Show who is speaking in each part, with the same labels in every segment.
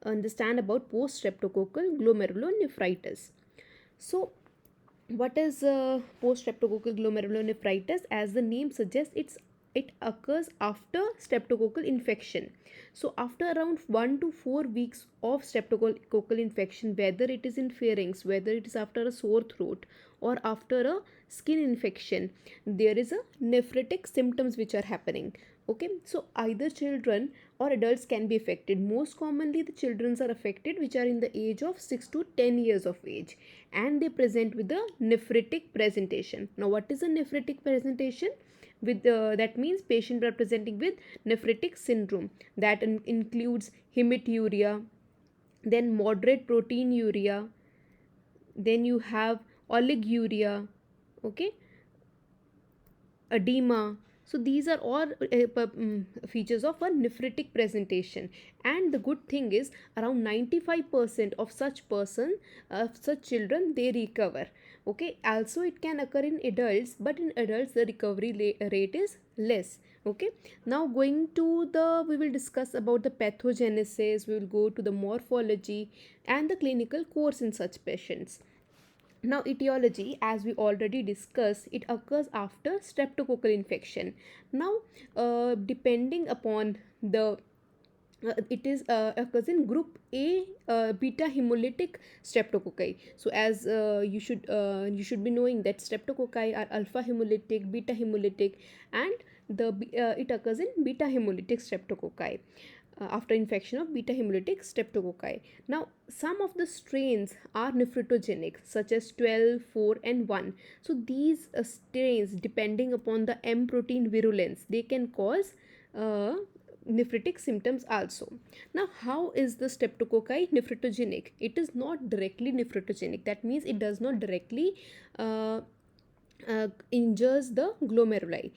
Speaker 1: understand about post-streptococcal glomerulonephritis. So, what is post-streptococcal glomerulonephritis? As the name suggests, it occurs after streptococcal infection. So after around 1 to 4 weeks of streptococcal infection, whether it is in pharynx, whether it is after a sore throat or after a skin infection, there is a nephritic symptoms which are happening. Okay, so either children or adults can be affected. Most commonly the children are affected which are in the age of 6 to 10 years of age, and they present with a nephritic presentation. Now what is a nephritic presentation? With that means patient are presenting with nephritic syndrome that includes hematuria, then moderate proteinuria, then you have oliguria, okay, edema. So these are all features of a nephritic presentation, and the good thing is around 95% of such children, they recover. Okay, also it can occur in adults, but in adults the recovery rate is less. Okay, now going to the, we will discuss about the pathogenesis, we will go to the morphology and the clinical course in such patients. Now, etiology, as we already discussed, it occurs after streptococcal infection. Now, depending upon the it is occurs in group A, beta hemolytic streptococci. So as you should be knowing that streptococci are alpha hemolytic, beta hemolytic, and it occurs in beta hemolytic streptococci after infection of beta hemolytic streptococci. Now, some of the strains are nephrogenic, such as 12, 4, and 1. So, these strains, depending upon the M protein virulence, they can cause nephritic symptoms also. Now, how is the streptococci nephrogenic? It is not directly nephrogenic. That means it does not directly injures the glomeruli.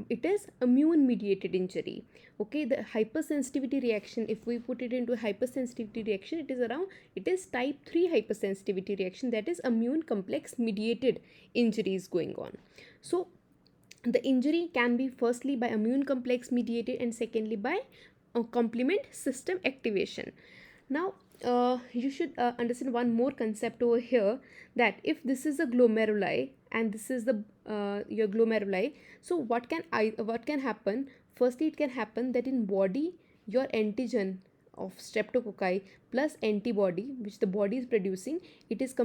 Speaker 1: It is immune mediated injury. Okay, the hypersensitivity reaction, if we put it into hypersensitivity reaction, it is type 3 hypersensitivity reaction, that is immune complex mediated injuries going on. So the injury can be firstly by immune complex mediated and secondly by complement system activation. Now you should understand one more concept over here, that if this is a glomeruli and this is the your glomeruli, so what can happen? Firstly, it can happen that in body your antigen of streptococci plus antibody which the body is producing, it is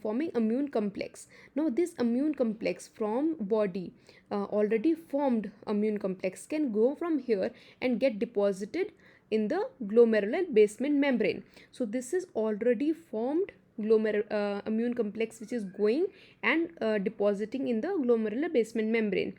Speaker 1: forming immune complex. Now this immune complex from body, already formed immune complex, can go from here and get deposited in the glomerular basement membrane. So this is already formed immune complex which is going and depositing in the glomerular basement membrane.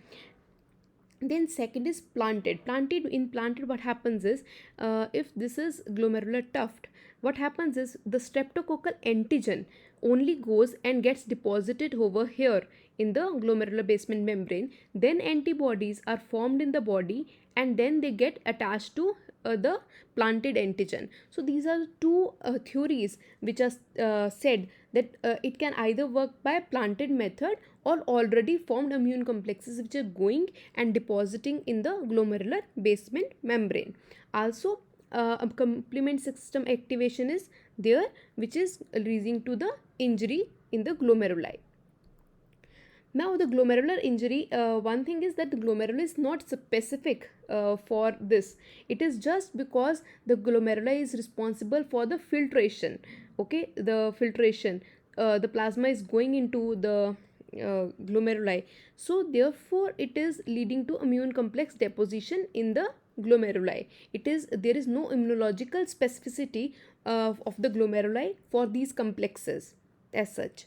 Speaker 1: Then second is planted. What happens is, if this is glomerular tuft, what happens is the streptococcal antigen only goes and gets deposited over here in the glomerular basement membrane. Then antibodies are formed in the body and then they get attached to the planted antigen. So these are two theories which are said that it can either work by planted method or already formed immune complexes which are going and depositing in the glomerular basement membrane. Also a complement system activation is there which is leading to the injury in the glomeruli. Now the glomerular injury, one thing is that the glomeruli is not specific for this. It is just because the glomeruli is responsible for the filtration. Okay, the filtration, the plasma is going into the glomeruli. So therefore it is leading to immune complex deposition in the glomeruli. There is no immunological specificity of the glomeruli for these complexes as such.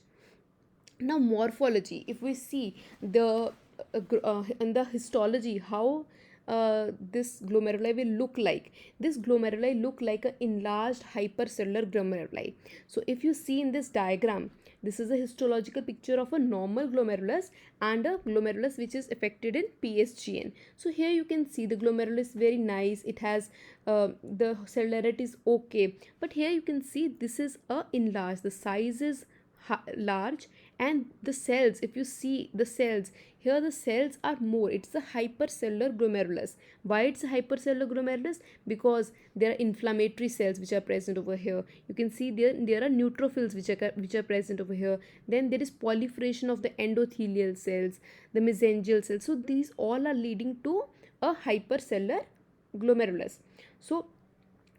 Speaker 1: Now morphology, if we see the in the histology how this glomeruli will look like, this glomeruli look like an enlarged hypercellular glomeruli. So if you see in this diagram, this is a histological picture of a normal glomerulus and a glomerulus which is affected in PSGN. So here you can see the glomerulus is very nice, it has the cellularity is okay, but here you can see this is a enlarged, the size is large, and the cells, if you see the cells here, the cells are more. It's a hypercellular glomerulus. Why it's a hypercellular glomerulus? Because there are inflammatory cells which are present over here. You can see there are neutrophils which are present over here. Then there is proliferation of the endothelial cells, the mesangial cells. So these all are leading to a hypercellular glomerulus. So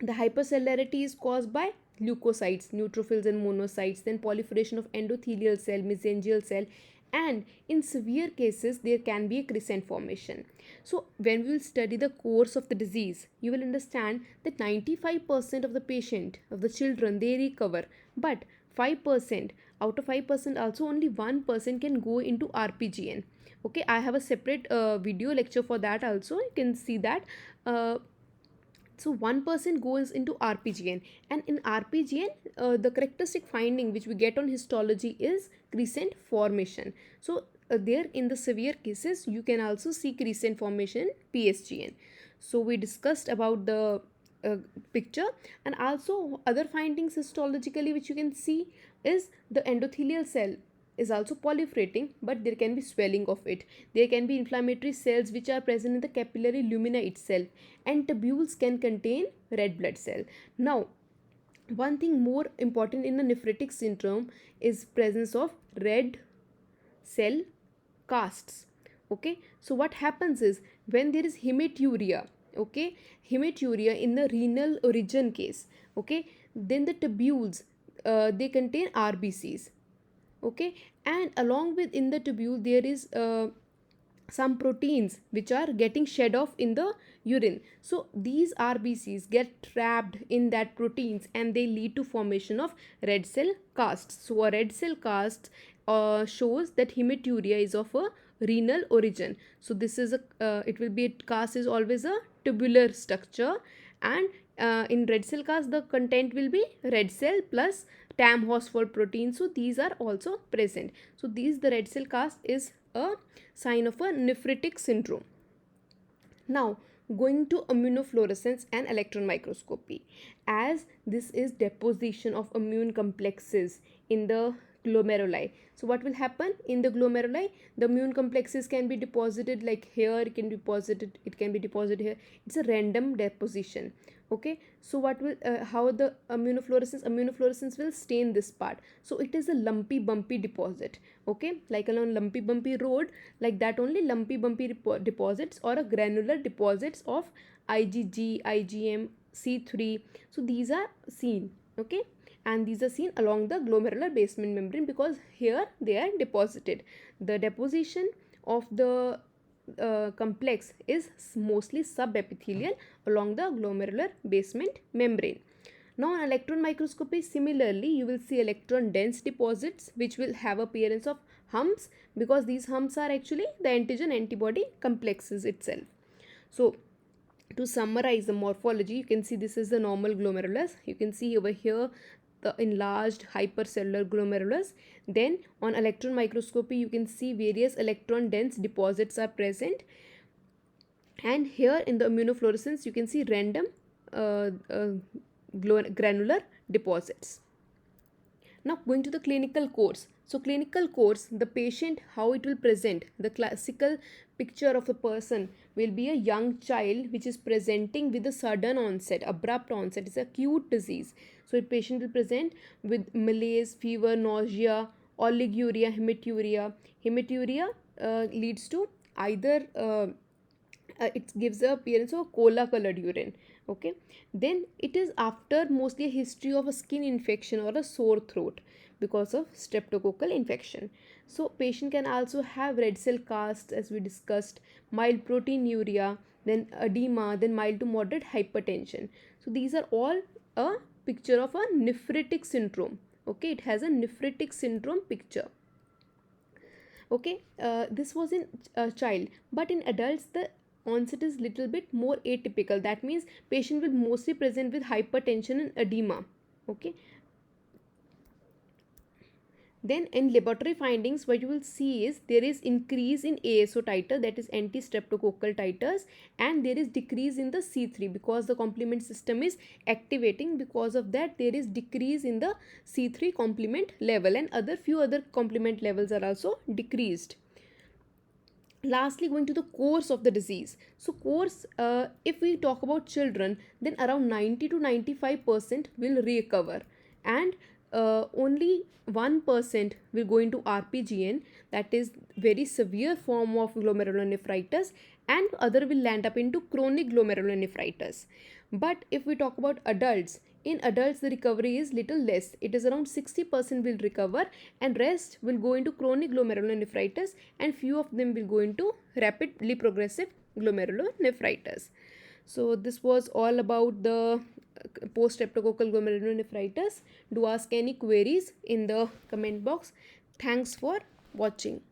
Speaker 1: the hypercellularity is caused by leukocytes, neutrophils and monocytes, then proliferation of endothelial cell, mesangial cell, and in severe cases there can be a crescent formation. So when we will study the course of the disease, you will understand that 95% of the patient, of the children, they recover, but 5%, out of 5% also only 1% can go into RPGN. Okay, I have a separate video lecture for that also. You can see that. So 1% goes into RPGN, and in RPGN, the characteristic finding which we get on histology is crescent formation. So there in the severe cases, you can also see crescent formation in PSGN. So we discussed about the picture, and also other findings histologically which you can see is the endothelial cell is also proliferating, but there can be swelling of it. There can be inflammatory cells which are present in the capillary lumina itself, and tubules can contain red blood cell. Now, one thing more important in the nephritic syndrome is presence of red cell casts. Okay, so what happens is when there is hematuria, okay, hematuria in the renal origin case, okay, then the tubules they contain RBCs. Okay, and along with in the tubule there is some proteins which are getting shed off in the urine. So these RBCs get trapped in that proteins, and they lead to formation of red cell casts. So a red cell cast shows that hematuria is of a renal origin. So this is a it will be, cast is always a tubular structure, and in red cell cast the content will be red cell plus tam phosphor protein. So these are also present. So the red cell cast is a sign of a nephritic syndrome. Now going to immunofluorescence and electron microscopy, as this is deposition of immune complexes in the glomeruli. So what will happen in the glomeruli? The immune complexes can be deposited like here, it can be deposited here. It's a random deposition. Okay, so what will how the immunofluorescence will stain this part. So it is a lumpy bumpy deposit. Okay, like along lumpy bumpy road, like that only lumpy bumpy deposits, or a granular deposits of IgG, IgM, C3. So these are seen. Okay, and these are seen along the glomerular basement membrane because here they are deposited. The deposition of the complex is mostly subepithelial along the glomerular basement membrane. Now on electron microscopy, similarly you will see electron dense deposits which will have appearance of humps, because these humps are actually the antigen antibody complexes itself. So to summarize the morphology, you can see this is the normal glomerulus. You can see over here the enlarged hypercellular glomerulus. Then on electron microscopy you can see various electron dense deposits are present, and here in the immunofluorescence you can see random granular deposits. Now going to the clinical course. So clinical course, the patient, how it will present, the classical picture of a person will be a young child which is presenting with a sudden onset, abrupt onset. It's acute disease. So a patient will present with malaise, fever, nausea, oliguria, hematuria. Hematuria leads to either it gives the appearance of cola colored urine. Okay, then it is after mostly a history of a skin infection or a sore throat because of streptococcal infection. So patient can also have red cell casts, as we discussed, mild proteinuria, then edema, then mild to moderate hypertension. So these are all a picture of a nephritic syndrome. Okay, it has a nephritic syndrome picture. Okay, this was in a child, but in adults the onset is little bit more atypical. That means patient will mostly present with hypertension and edema. Okay, Then in laboratory findings, what you will see is there is increase in ASO titer, that is anti-streptococcal titers, and there is decrease in the C3 because the complement system is activating. Because of that, there is decrease in the C3 complement level, and few other complement levels are also decreased. Lastly, going to the course of the disease. So course, if we talk about children, then around 90 to 95% will recover, and only 1% will go into RPGN, that is very severe form of glomerulonephritis, and other will land up into chronic glomerulonephritis. But if we talk about adults, in adults the recovery is little less. It is around 60% will recover, and rest will go into chronic glomerulonephritis, and few of them will go into rapidly progressive glomerulonephritis. So this was all about the post streptococcal glomerulonephritis. Do ask any queries in the comment box. Thanks for watching.